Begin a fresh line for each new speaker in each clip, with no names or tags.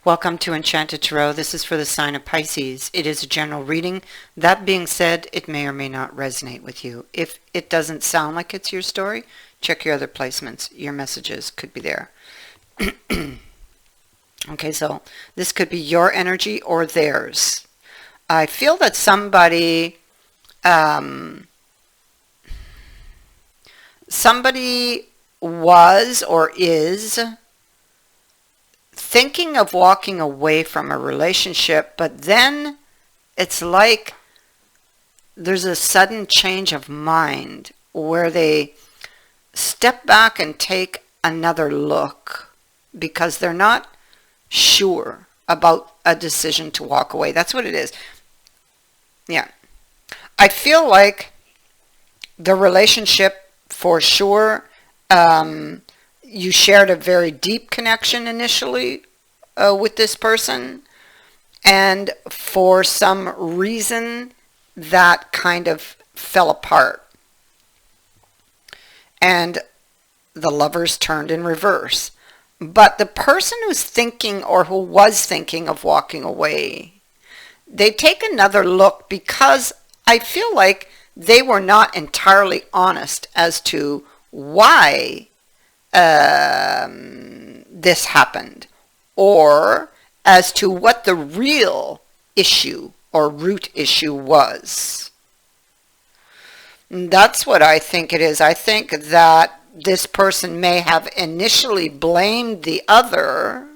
Welcome to Enchanted Tarot. This is for the sign of Pisces. It is a general reading. That being said, it may or may not resonate with you. If it doesn't sound like it's your story, check your other placements. Your messages could be there. Okay, so this could be your energy or theirs. I feel that somebody was or is thinking of walking away from a relationship, but then it's like there's a sudden change of mind where they step back and take another look because they're not sure about a decision to walk away. That's what it is. Yeah. I feel like the relationship, for sure, you shared a very deep connection initially with this person, and for some reason that kind of fell apart, and the lovers turned in reverse. But the person who's thinking or who was thinking of walking away, they take another look because I feel like they were not entirely honest as to why this happened, or as to what the real issue or root issue was. That's what I think it is. I think that this person may have initially blamed the other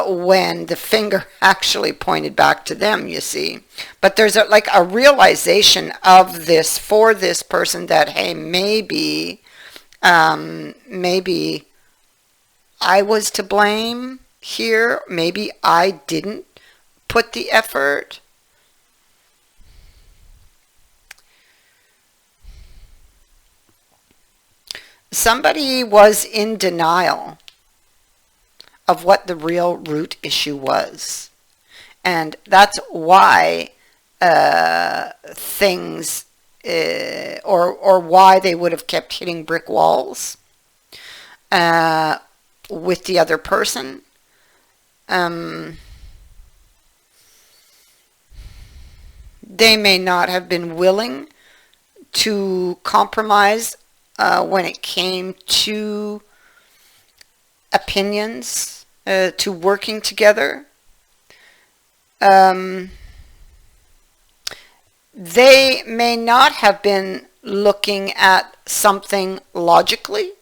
when the finger actually pointed back to them, you see. But there's like a realization of this for this person that, hey, maybe I was to blame here. Maybe I didn't put the effort. Somebody was in denial of what the real root issue was. And that's why things, or why they would have kept hitting brick walls with the other person. They may not have been willing to compromise when it came to opinions, to working together. They may not have been looking at something logically.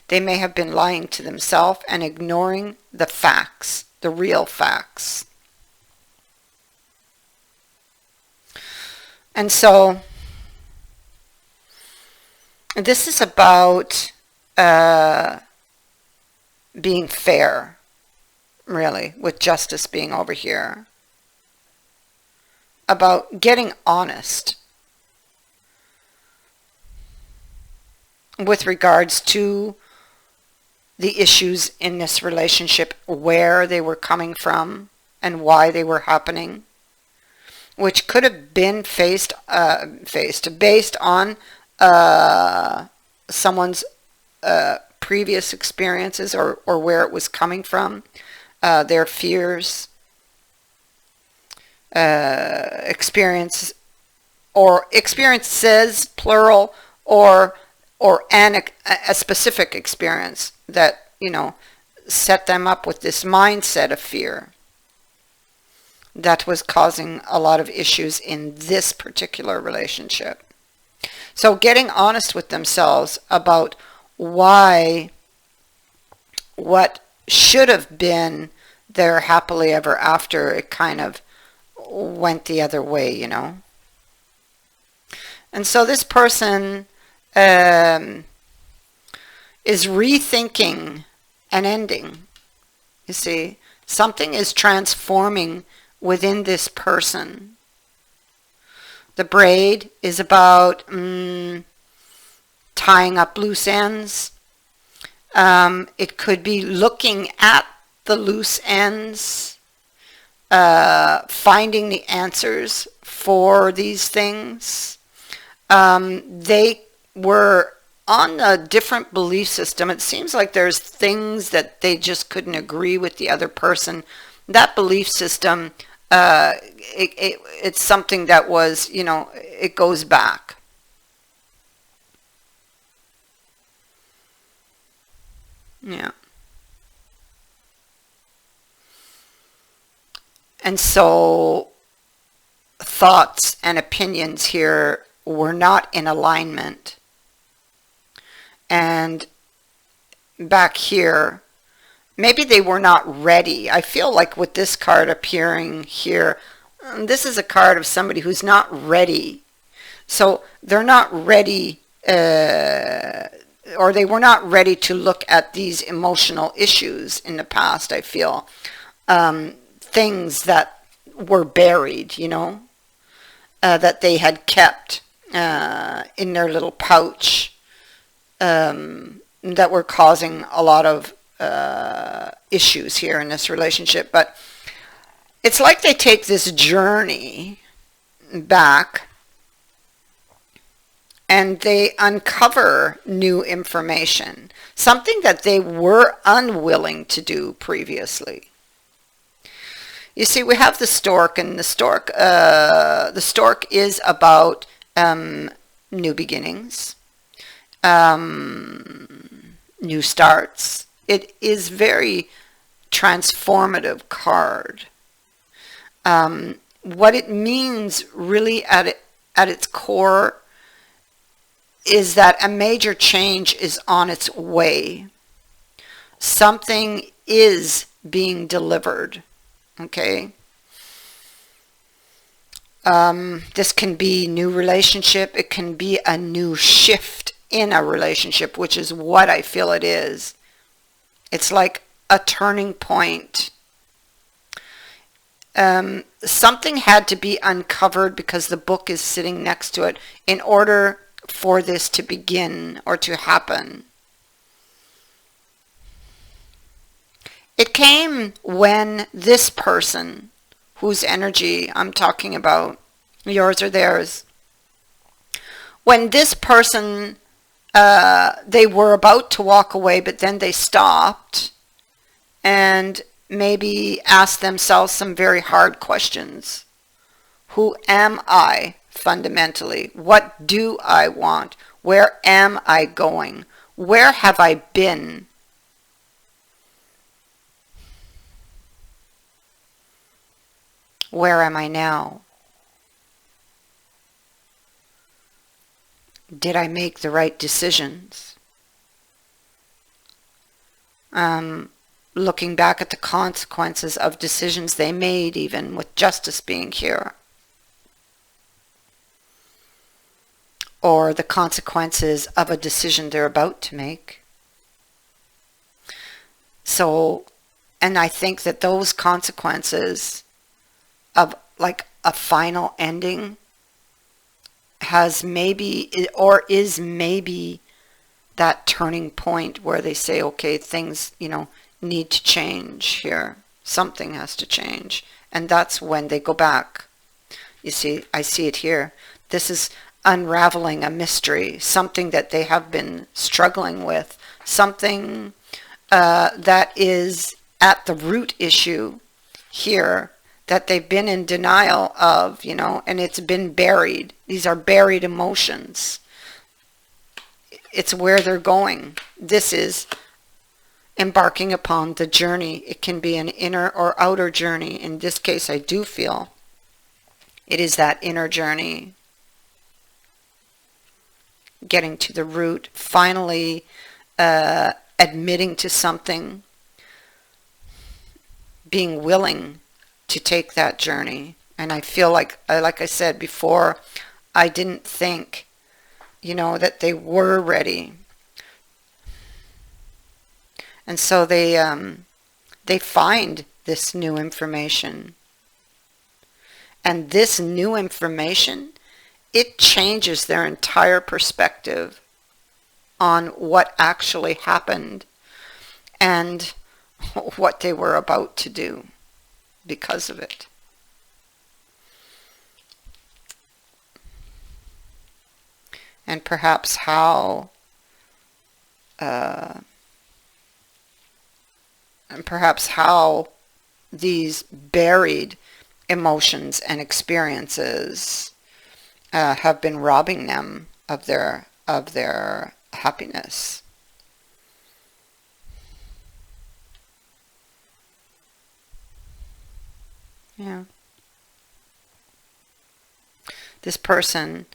They may have been lying to themselves and ignoring the facts, the real facts. And so this is about being fair, really, with justice being over here. About getting honest with regards to the issues in this relationship, where they were coming from and why they were happening, which could have been based on someone's previous experiences, or where it was coming from, their fears, experience, or experiences, plural, or a specific experience that, set them up with this mindset of fear that was causing a lot of issues in this particular relationship. So getting honest with themselves about why what should have been their happily ever after, it kind of went the other way, And so this person is rethinking an ending. You see, something is transforming within this person. The braid is about tying up loose ends. It could be looking at the loose ends, finding the answers for these things. They were on a different belief system. It seems like there's things that they just couldn't agree with the other person. That belief system, it's something that was, it goes back. Yeah. And so thoughts and opinions here were not in alignment. And back here, maybe they were not ready. I feel like with this card appearing here, this is a card of somebody who's not ready. So they're not ready, or they were not ready to look at these emotional issues in the past, I feel. Things that were buried, that they had kept in their little pouch, that were causing a lot of issues here in this relationship. But it's like they take this journey back and they uncover new information, something that they were unwilling to do previously. You see, we have the stork, and the stork is about new beginnings, new starts. It is very transformative card. What it means really at its core is that a major change is on its way. Something is being delivered. Okay. This can be new relationship. It can be a new shift in a relationship, which is what I feel it is. It's like a turning point. Something had to be uncovered because the book is sitting next to it in order for this to begin or to happen. It came when this person, whose energy I'm talking about, yours or theirs, when this person, they were about to walk away, but then they stopped and maybe asked themselves some very hard questions. Who am I fundamentally? What do I want? Where am I going? Where have I been? Where am I now? Did I make the right decisions? Looking back at the consequences of decisions they made, even with justice being here. Or the consequences of a decision they're about to make. So, and I think that those consequences of like a final ending has maybe, or is maybe that turning point where they say, okay, things, need to change here. Something has to change. And that's when they go back. You see, I see it here. This is unraveling a mystery, something that they have been struggling with, something that is at the root issue here that they've been in denial of, and it's been buried. These are buried emotions. It's where they're going. This is embarking upon the journey. It can be an inner or outer journey. In this case, I do feel it is that inner journey. Getting to the root, finally admitting to something, being willing to take that journey. And I feel like I said before, I didn't think, that they were ready. And so they find this new information. And this new information, it changes their entire perspective on what actually happened and what they were about to do because of it. And perhaps how and perhaps how these buried emotions and experiences have been robbing them of their happiness. Yeah. This person,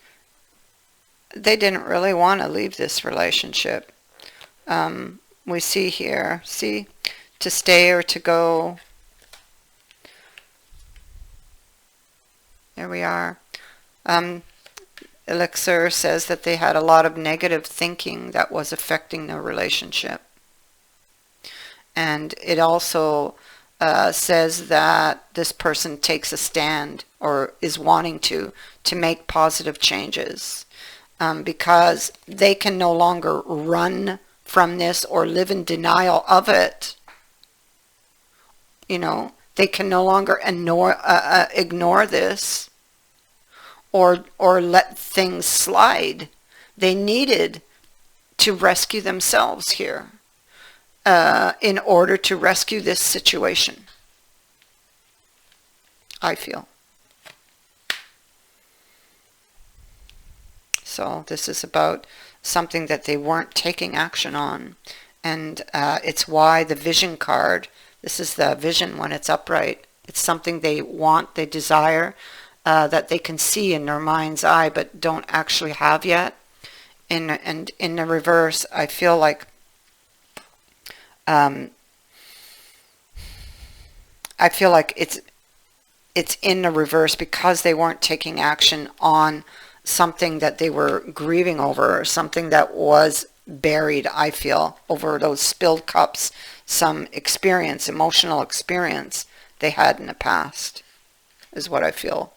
they didn't really want to leave this relationship. We see here, see, to stay or to go. There we are. Elixir says that they had a lot of negative thinking that was affecting the relationship. And it also says that this person takes a stand or is wanting to make positive changes because they can no longer run from this or live in denial of it. You know, they can no longer ignore this or let things slide. They needed to rescue themselves here in order to rescue this situation, I feel. So this is about something that they weren't taking action on. And it's why the vision card, this is the vision when it's upright. It's something they want, they desire, that they can see in their mind's eye but don't actually have yet. And in the reverse, I feel like it's in the reverse because they weren't taking action on something that they were grieving over, or something that was buried, I feel, over those spilled cups, some experience, emotional experience they had in the past, is what I feel.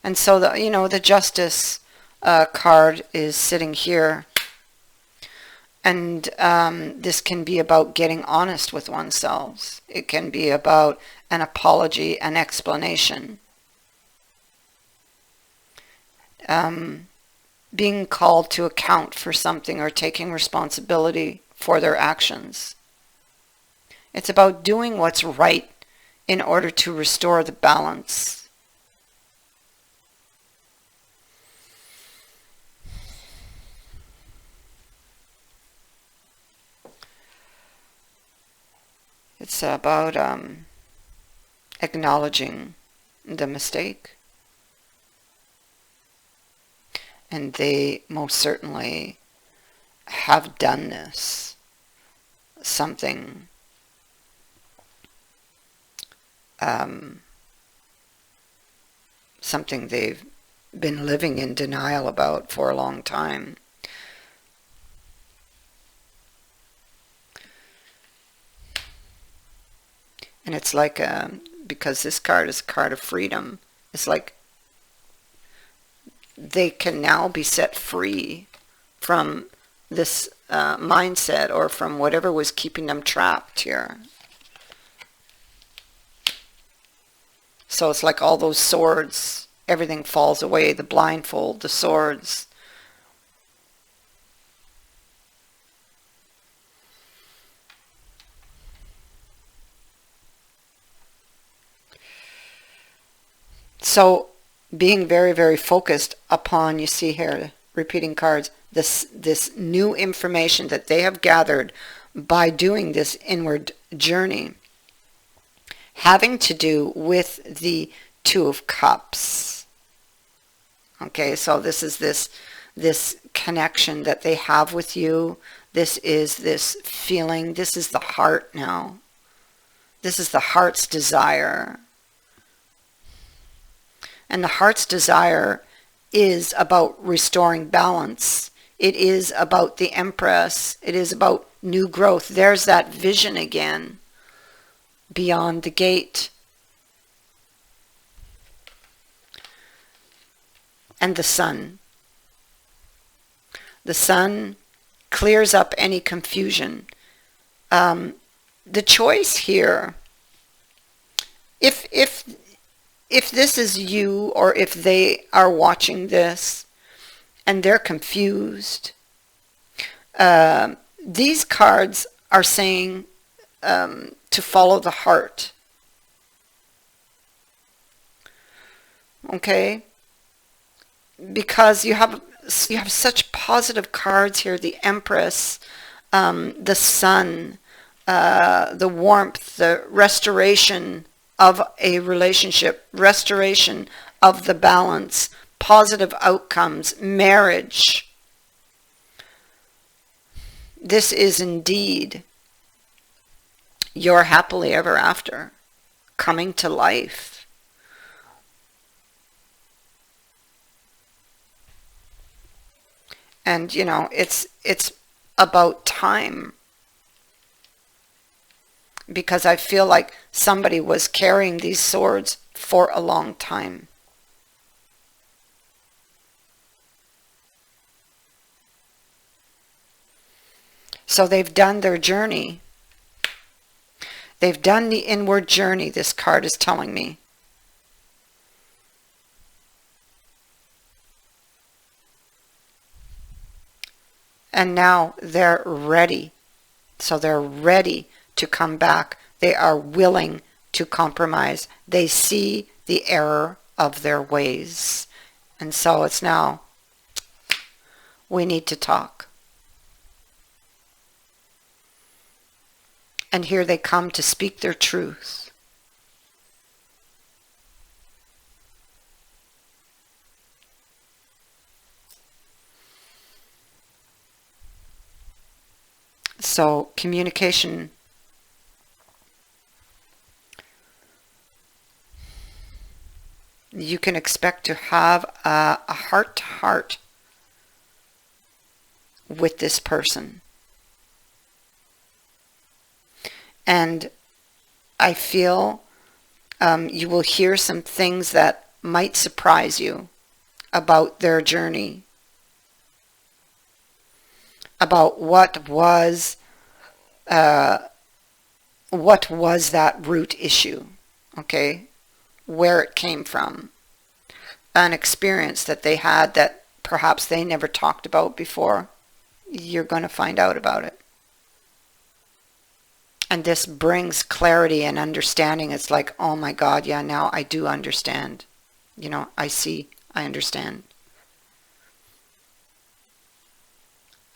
And so the Justice card is sitting here. And this can be about getting honest with oneself. It can be about an apology, an explanation. Being called to account for something or taking responsibility for their actions. It's about doing what's right in order to restore the balance. It's about acknowledging the mistake. And they most certainly have done this. Something something they've been living in denial about for a long time. And it's like, because this card is a card of freedom, it's like they can now be set free from this mindset or from whatever was keeping them trapped here. So it's like all those swords, everything falls away, the blindfold, the swords. So being very, very focused upon, you see here, repeating cards, this new information that they have gathered by doing this inward journey, having to do with the Two of Cups. Okay, so this is this connection that they have with you. This is this feeling. This is the heart now. This is the heart's desire. And the heart's desire is about restoring balance. It is about the Empress. It is about new growth. There's that vision again, beyond the gate. And the Sun. The Sun clears up any confusion. The choice here, if if this is you, or if they are watching this and they're confused, these cards are saying to follow the heart. Okay? Because you have such positive cards here. The Empress, the Sun, the warmth, the restoration of a relationship, restoration of the balance, positive outcomes, marriage. This is indeed your happily ever after coming to life. And you know, it's about time, because I feel like somebody was carrying these swords for a long time. So they've done their journey. They've done the inward journey, this card is telling me. And now they're ready. So they're ready to come back. They are willing to compromise. They see the error of their ways. And so it's now, we need to talk. And here they come to speak their truth. So communication, you can expect to have a heart-to-heart with this person. And I feel you will hear some things that might surprise you about their journey, about what was that root issue, okay, where it came from, an experience that they had that perhaps they never talked about before. You're going to find out about it. And this brings clarity and understanding. It's like, oh my God, yeah, now I do understand. You know, I see, I understand.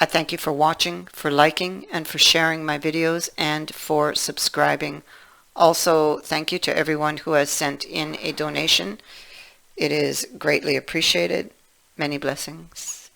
I thank you for watching, for liking, and for sharing my videos, and for subscribing. Also, thank you to everyone who has sent in a donation. It is greatly appreciated. Many blessings.